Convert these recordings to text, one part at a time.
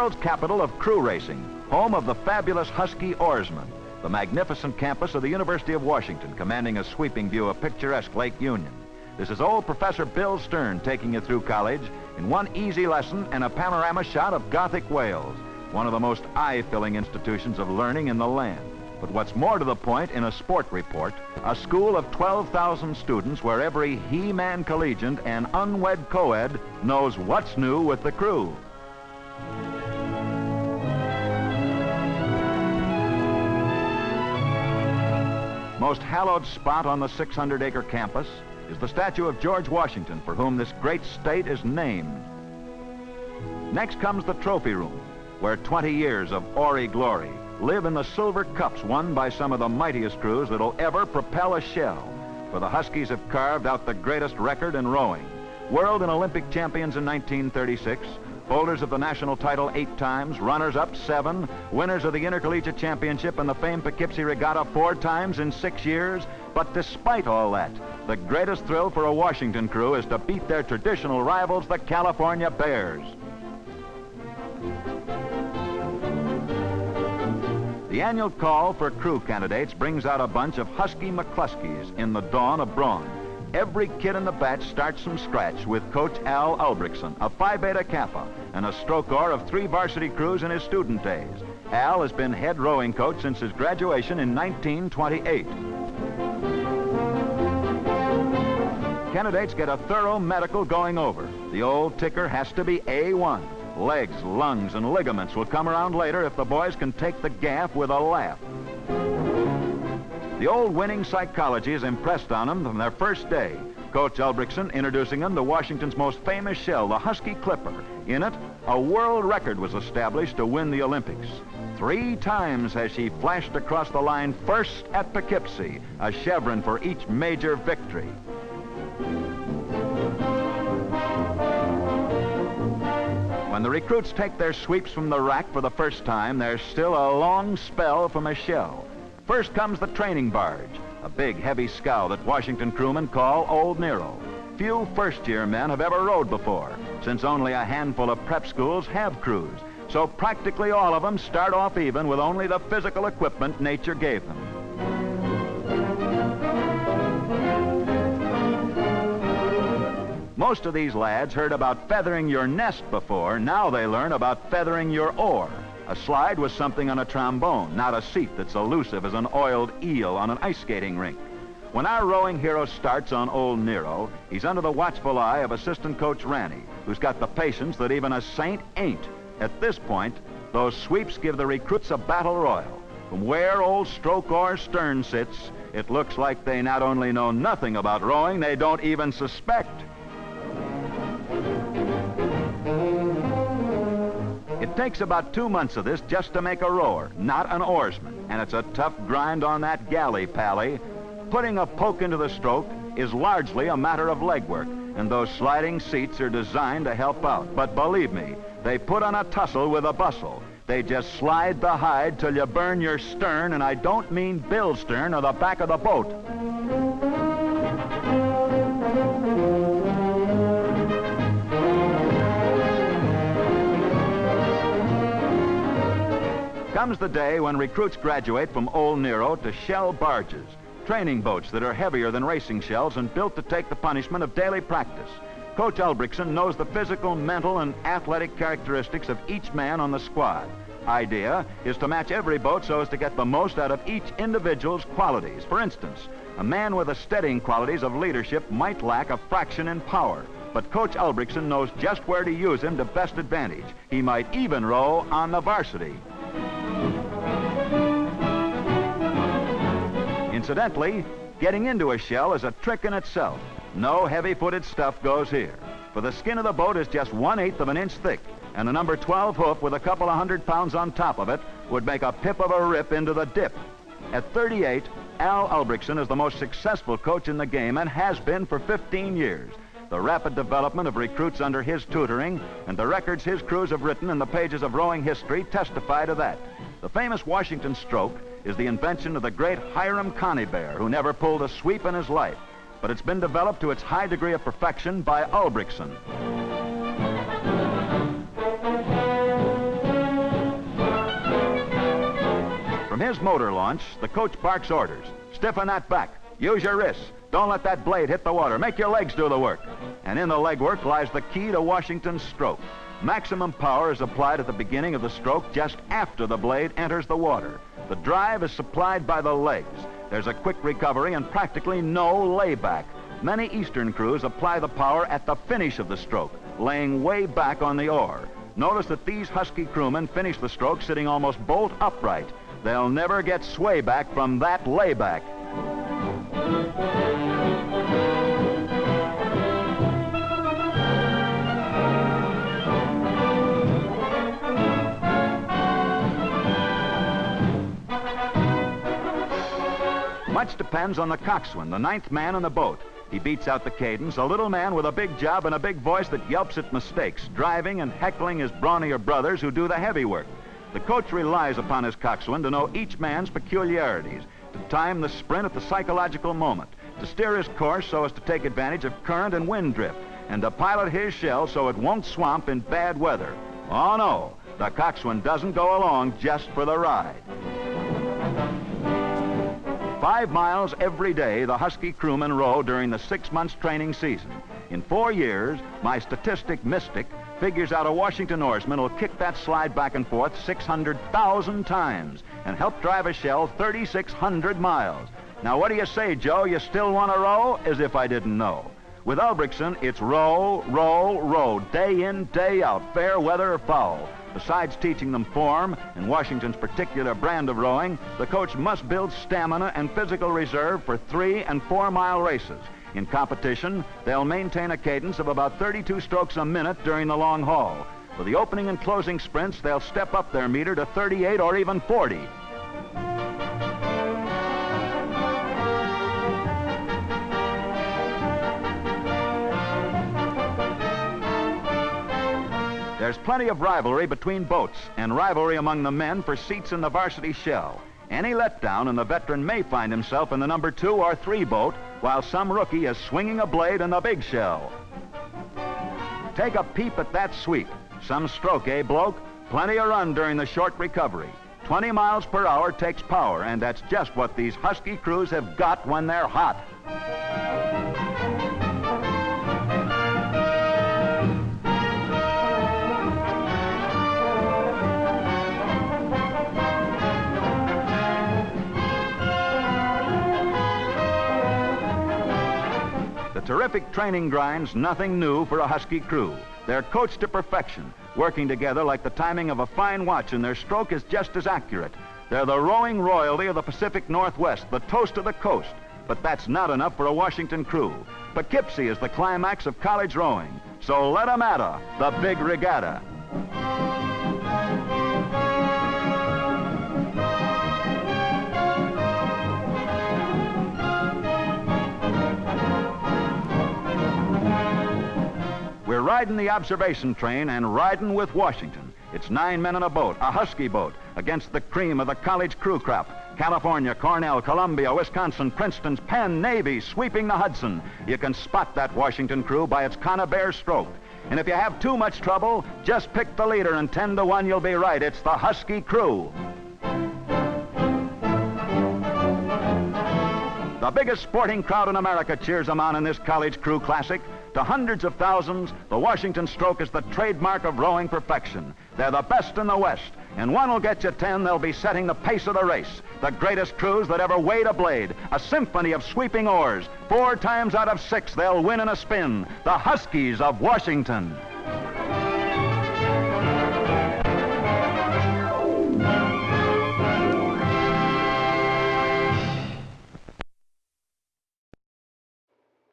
world's capital of crew racing, home of the fabulous Husky Oarsmen, the magnificent campus of the University of Washington, commanding a sweeping view of picturesque Lake Union. This is old Professor Bill Stern taking you through college in one easy lesson and a panorama shot of Gothic Wales, one of the most eye-filling institutions of learning in the land. But what's more to the point, in a sport report, a school of 12,000 students where every he-man collegian and unwed co-ed knows what's new with the crew. Most hallowed spot on the 600-acre campus is the statue of George Washington, for whom this great state is named. Next comes the trophy room, where 20 years of hoary glory live in the silver cups won by some of the mightiest crews that'll ever propel a shell. For the Huskies have carved out the greatest record in rowing. World and Olympic champions in 1936, holders of the national title 8 times, runners-up 7, winners of the Intercollegiate Championship and the famed Poughkeepsie Regatta 4 times in 6 years. But despite all that, the greatest thrill for a Washington crew is to beat their traditional rivals, the California Bears. The annual call for crew candidates brings out a bunch of Husky McCluskeys in the dawn of brawn. Every kid in the batch starts from scratch with Coach Al Ulbrichson, a Phi Beta Kappa, and a stroke oar of 3 varsity crews in his student days. Al has been head rowing coach since his graduation in 1928. Candidates get a thorough medical going over. The old ticker has to be A1. Legs, lungs, and ligaments will come around later if the boys can take the gaff with a laugh. The old winning psychology is impressed on them from their first day. Coach Ulbrichson introducing them to Washington's most famous shell, the Husky Clipper. In it, a world record was established to win the Olympics. 3 times has she flashed across the line first at Poughkeepsie, a chevron for each major victory. When the recruits take their sweeps from the rack for the first time, there's still a long spell from a shell. First comes the training barge, a big, heavy scow that Washington crewmen call Old Nero. Few first-year men have ever rowed before, since only a handful of prep schools have crews. So practically all of them start off even with only the physical equipment nature gave them. Most of these lads heard about feathering your nest before. Now they learn about feathering your oar. A slide was something on a trombone, not a seat that's elusive as an oiled eel on an ice skating rink. When our rowing hero starts on Old Nero, he's under the watchful eye of assistant coach Ranny, who's got the patience that even a saint ain't. At this point, those sweeps give the recruits a battle royal. From where old stroke oar Stern sits, it looks like they not only know nothing about rowing, they don't even suspect. It takes about 2 months of this just to make a rower, not an oarsman, and it's a tough grind on that galley, Pally. Putting a poke into the stroke is largely a matter of legwork, and those sliding seats are designed to help out. But believe me, they put on a tussle with a bustle. They just slide the hide till you burn your stern, and I don't mean Bill's stern or the back of the boat. Comes the day when recruits graduate from Old Nero to shell barges, training boats that are heavier than racing shells and built to take the punishment of daily practice. Coach Ulbrichson knows the physical, mental, and athletic characteristics of each man on the squad. Idea is to match every boat so as to get the most out of each individual's qualities. For instance, a man with the steadying qualities of leadership might lack a fraction in power, but Coach Ulbrichson knows just where to use him to best advantage. He might even row on the varsity. Incidentally, getting into a shell is a trick in itself. No heavy-footed stuff goes here. For the skin of the boat is just 1/8 of an inch thick, and a number 12 hoof with a couple of 100 pounds on top of it would make a pip of a rip into the dip. At 38, Al Ulbrichson is the most successful coach in the game and has been for 15 years. The rapid development of recruits under his tutoring and the records his crews have written in the pages of rowing history testify to that. The famous Washington stroke is the invention of the great Hiram Conybeare, who never pulled a sweep in his life, but it's been developed to its high degree of perfection by Ulbrichson. his motor launch, the coach barks orders. Stiffen that back. Use your wrists. Don't let that blade hit the water. Make your legs do the work. And in the leg work lies the key to Washington's stroke. Maximum power is applied at the beginning of the stroke just after the blade enters the water. The drive is supplied by the legs. There's a quick recovery and practically no layback. Many Eastern crews apply the power at the finish of the stroke, laying way back on the oar. Notice that these husky crewmen finish the stroke sitting almost bolt upright. They'll never get sway back from that layback. Much depends on the coxswain, the ninth man in the boat. He beats out the cadence, a little man with a big job and a big voice that yelps at mistakes, driving and heckling his brawnier brothers who do the heavy work. The coach relies upon his coxswain to know each man's peculiarities, to time the sprint at the psychological moment, to steer his course so as to take advantage of current and wind drift, and to pilot his shell so it won't swamp in bad weather. Oh no, the coxswain doesn't go along just for the ride. 5 miles every day the husky crewmen row during the 6 months training season. In 4 years, my statistic mystic figures out a Washington oarsman will kick that slide back and forth 600,000 times and help drive a shell 3,600 miles. Now, what do you say, Joe? You still want to row? As if I didn't know. With Ulbrichtson, it's row, row, row, day in, day out, fair weather or foul. Besides teaching them form and Washington's particular brand of rowing, the coach must build stamina and physical reserve for 3 and 4 mile races. In competition, they'll maintain a cadence of about 32 strokes a minute during the long haul. For the opening and closing sprints, they'll step up their meter to 38 or even 40. There's plenty of rivalry between boats and rivalry among the men for seats in the varsity shell. Any letdown and the veteran may find himself in the number 2 or 3 boat while some rookie is swinging a blade in the big shell. Take a peep at that sweep. Some stroke, eh, bloke? Plenty of run during the short recovery. 20 miles per hour takes power, and that's just what these husky crews have got when they're hot. Terrific training grind's nothing new for a husky crew. They're coached to perfection, working together like the timing of a fine watch, and their stroke is just as accurate. They're the rowing royalty of the Pacific Northwest, the toast of the coast. But that's not enough for a Washington crew. Poughkeepsie is the climax of college rowing, so let 'em at her, the big regatta. We're riding the observation train and riding with Washington. It's 9 men in a boat, a husky boat, against the cream of the college crew crop. California, Cornell, Columbia, Wisconsin, Princeton's, Penn, Navy, sweeping the Hudson. You can spot that Washington crew by its conibear stroke. And if you have too much trouble, just pick the leader and 10 to 1 you'll be right. It's the husky crew. The biggest sporting crowd in America cheers them on in this college crew classic. To hundreds of thousands, the Washington stroke is the trademark of rowing perfection. They're the best in the West, and one will get you 10, they'll be setting the pace of the race. The greatest crews that ever weighed a blade, a symphony of sweeping oars. 4 times out of 6, they'll win in a spin. The Huskies of Washington.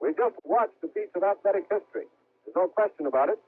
We just watched a piece of athletic history. There's no question about it.